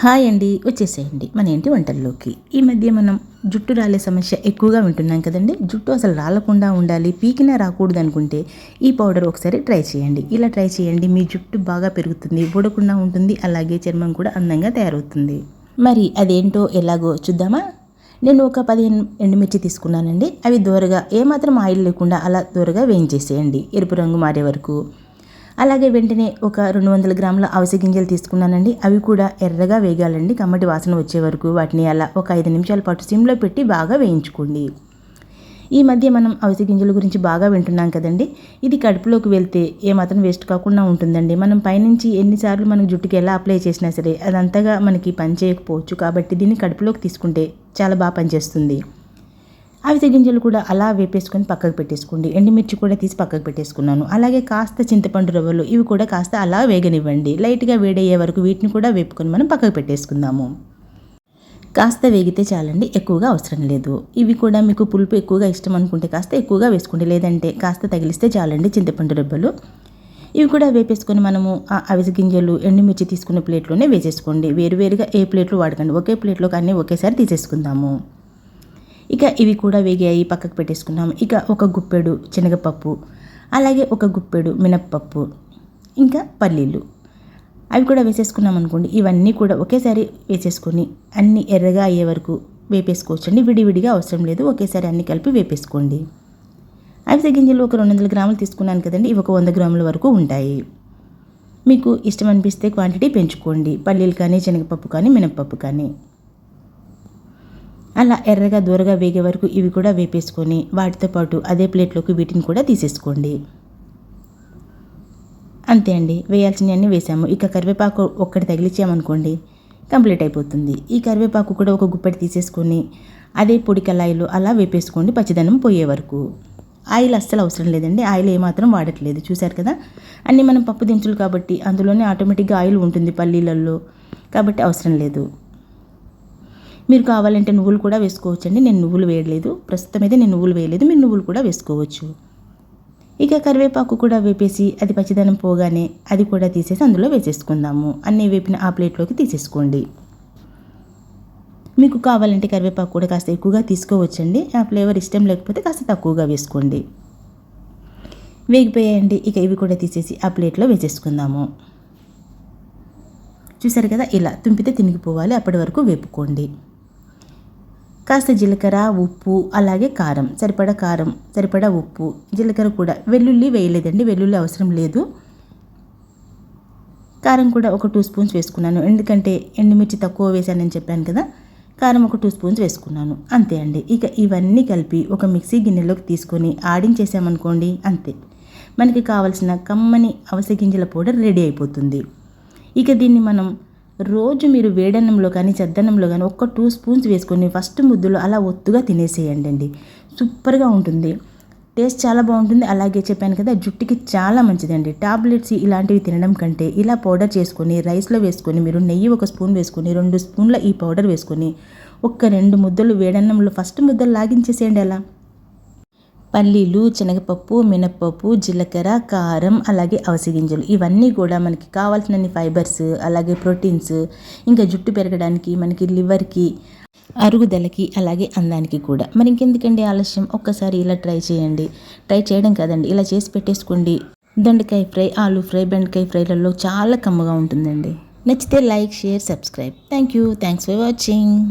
Hi అండి, వచ్చేసేయండి మన ఇంటి వంటల్లోకి. ఈ మధ్య మనం జుట్టు రాలే సమస్య ఎక్కువగా వింటున్నాం కదండి. జుట్టు అసలు రాలకుండా ఉండాలి, పీకినా రాకూడదు అనుకుంటే ఈ పౌడర్ ఒకసారి ట్రై చేయండి. ఇలా ట్రై చేయండి, మీ జుట్టు బాగా పెరుగుతుంది, ఊడకుండా ఉంటుంది, అలాగే చర్మం కూడా అందంగా తయారవుతుంది. మరి అదేంటో ఎలాగో చూద్దామా. నేను ఒక 15 ఎండుమిర్చి తీసుకున్నానండి. అవి దూరగా ఏమాత్రం ఆయిల్ లేకుండా అలా దూరగా వేయించేసేయండి, ఎరుపు రంగు మారే వరకు. అలాగే వెంటనే ఒక 200 గ్రాముల అవిసె గింజలు తీసుకున్నానండి. అవి కూడా ఎర్రగా వేగాలండి, కమ్మటి వాసన వచ్చే వరకు వాటిని అలా ఒక 5 నిమిషాల పాటు సిమ్లో పెట్టి బాగా వేయించుకోండి. ఈ మధ్య మనం అవిసె గింజల గురించి బాగా వింటున్నాం కదండి. ఇది కడుపులోకి వెళ్తే ఏమాత్రం వేస్ట్ కాకుండా ఉంటుందండి. మనం పైనుంచి ఎన్నిసార్లు మనకు జుట్టుకి ఎలా అప్లై చేసినా సరే అదంతగా మనకి పని చేయకపోవచ్చు. కాబట్టి దీన్ని కడుపులోకి తీసుకుంటే చాలా బాగా పనిచేస్తుంది. అవిసె గింజలు కూడా అలా వేపేసుకొని పక్కకు పెట్టేసుకోండి. ఎండుమిర్చి కూడా తీసి పక్కకు పెట్టేసుకున్నాను. అలాగే కాస్త చింతపండు రవ్వలు, ఇవి కూడా కాస్త అలా వేగనివ్వండి. లైట్గా వేడయ్యే వరకు వీటిని కూడా వేపుకొని మనం పక్కకు పెట్టేసుకుందాము. కాస్త వేగితే చాలండి, ఎక్కువగా అవసరం లేదు. ఇవి కూడా మీకు పులుపు ఎక్కువగా ఇష్టం అనుకుంటే కాస్త ఎక్కువగా వేసుకోండి, లేదంటే కాస్త తగిలిస్తే చాలండి చింతపండు రవ్వలు. ఇవి కూడా వేపేసుకొని మనము ఆ అవిసె గింజలు ఎండుమిర్చి తీసుకున్న ప్లేట్లోనే వేసేసుకోండి. వేరువేరుగా ఏ ప్లేట్లు వాడకండి, ఒకే ప్లేట్లోకి అన్నీ ఒకేసారి తీసేసుకుందాము. ఇక ఇవి కూడా వేగాయి, పక్కకు పెట్టేసుకున్నాము. ఇక ఒక గుప్పెడు శనగపప్పు, అలాగే ఒక గుప్పెడు మినప్పప్పు, ఇంకా పల్లీలు, అవి కూడా వేసేసుకున్నాం అనుకోండి. ఇవన్నీ కూడా ఒకేసారి వేసేసుకొని అన్నీ ఎర్రగా అయ్యే వరకు వేపేసుకోవచ్చండి. విడివిడిగా అవసరం లేదు, ఒకేసారి అన్నీ కలిపి వేపేసుకోండి. అవిసె గింజలు ఒక 200 గ్రాములు తీసుకున్నాను కదండి, ఇవి ఒక 100 గ్రాముల వరకు ఉంటాయి. మీకు ఇష్టం అనిపిస్తే క్వాంటిటీ పెంచుకోండి, పల్లీలు కానీ శనగపప్పు కానీ మినప్పప్పు కానీ. అలా ఎర్రగా దూరగా వేగే వరకు ఇవి కూడా వేపేసుకొని వాటితో పాటు అదే ప్లేట్లోకి వీటిని కూడా తీసేసుకోండి. అంతే అండి, వేయాల్సినవన్నీ వేసాము. ఇక కరివేపాకు ఒక్కటి తగిలించామనుకోండి కంప్లీట్ అయిపోతుంది. ఈ కరివేపాకు కూడా ఒక గుప్పెటి తీసేసుకొని అదే పొడి కళాయిలో అలా వేపేసుకోండి, పచ్చిదనం పోయే వరకు. ఆయిల్ అస్సలు అవసరం లేదండి, ఆయిల్ ఏమాత్రం వాడట్లేదు. చూసారు కదా, అన్నీ మనం పప్పు దినుసులు కాబట్టి అందులోనే ఆటోమేటిక్గా ఆయిల్ ఉంటుంది పల్లీలలో, కాబట్టి అవసరం లేదు. మీరు కావాలంటే నువ్వులు కూడా వేసుకోవచ్చండి. నేను నువ్వులు వేయలేదు, ప్రస్తుతం అయితే నేను నువ్వులు వేయలేదు, మీరు నువ్వులు కూడా వేసుకోవచ్చు. ఇక కరివేపాకు కూడా వేపేసి అది పచ్చిదనం పోగానే అది కూడా తీసేసి అందులో వేసేసుకుందాము. అన్నీ వేపిన ఆ ప్లేట్లోకి తీసేసుకోండి. మీకు కావాలంటే కరివేపాకు కూడా కాస్త ఎక్కువగా తీసుకోవచ్చండి. ఆ ఫ్లేవర్ ఇష్టం లేకపోతే కాస్త తక్కువగా వేసుకోండి. వేగిపోయాయండి, ఇక ఇవి కూడా తీసేసి ఆ ప్లేట్లో వేసేసుకుందాము. చూసారు కదా, ఇలా తుంపితే తినిగిపోవాలి, అప్పటి వరకు వేపుకోండి. కాస్త జీలకర్ర, ఉప్పు, అలాగే కారం, సరిపడా ఉప్పు, జీలకర్ర కూడా. వెల్లుల్లి వేయలేదండి, వెల్లుల్లి అవసరం లేదు. కారం కూడా ఒక 2 స్పూన్స్ వేసుకున్నాను, ఎందుకంటే ఎండుమిర్చి తక్కువ వేసానని చెప్పాను కదా. కారం ఒక 2 స్పూన్స్ వేసుకున్నాను, అంతే అండి. ఇక ఇవన్నీ కలిపి ఒక మిక్సీ గిన్నెలోకి తీసుకొని ఆడించేసామనుకోండి, అంతే, మనకి కావాల్సిన కమ్మని అవిసె గింజల పౌడర్ రెడీ అయిపోతుంది. ఇక దీన్ని మనం రోజు మీరు వేడన్నంలో కానీ చద్దన్నంలో కానీ ఒక 2 స్పూన్స్ వేసుకొని ఫస్ట్ ముద్దులో అలా ఒత్తుగా తినేసేయండి అండి. సూపర్గా ఉంటుంది, టేస్ట్ చాలా బాగుంటుంది. అలాగే చెప్పాను కదా, జుట్టుకి చాలా మంచిదండి. టాబ్లెట్స్ ఇలాంటివి తినడం కంటే ఇలా పౌడర్ చేసుకొని రైస్లో వేసుకొని మీరు నెయ్యి 1 స్పూన్ వేసుకొని 2 స్పూన్ల ఈ పౌడర్ వేసుకొని ఒక 2 ముద్దలు వేడన్నంలో ఫస్ట్ ముద్దలు లాగించేసేయండి. అలా పల్లీలు, శనగపప్పు, మినప్పప్పు, జీలకర్ర, కారం, అలాగే అవిసె గింజలు, ఇవన్నీ కూడా మనకి కావాల్సినన్ని ఫైబర్స్, అలాగే ప్రోటీన్స్, ఇంకా జుట్టు పెరగడానికి, మనకి లివర్కి, అరుగుదలకి, అలాగే అందానికి కూడా. మరి ఇంకెందుకండి ఆలస్యం, ఒక్కసారి ఇలా ట్రై చేయండి. ట్రై చేయడం కాదండి, ఇలా చేసి పెట్టేసుకోండి. దొండకాయ ఫ్రై, ఆలు ఫ్రై, బెండకాయ ఫ్రైలలో చాలా కమ్మగా ఉంటుందండి. నచ్చితే like, share, subscribe. Thanks for watching.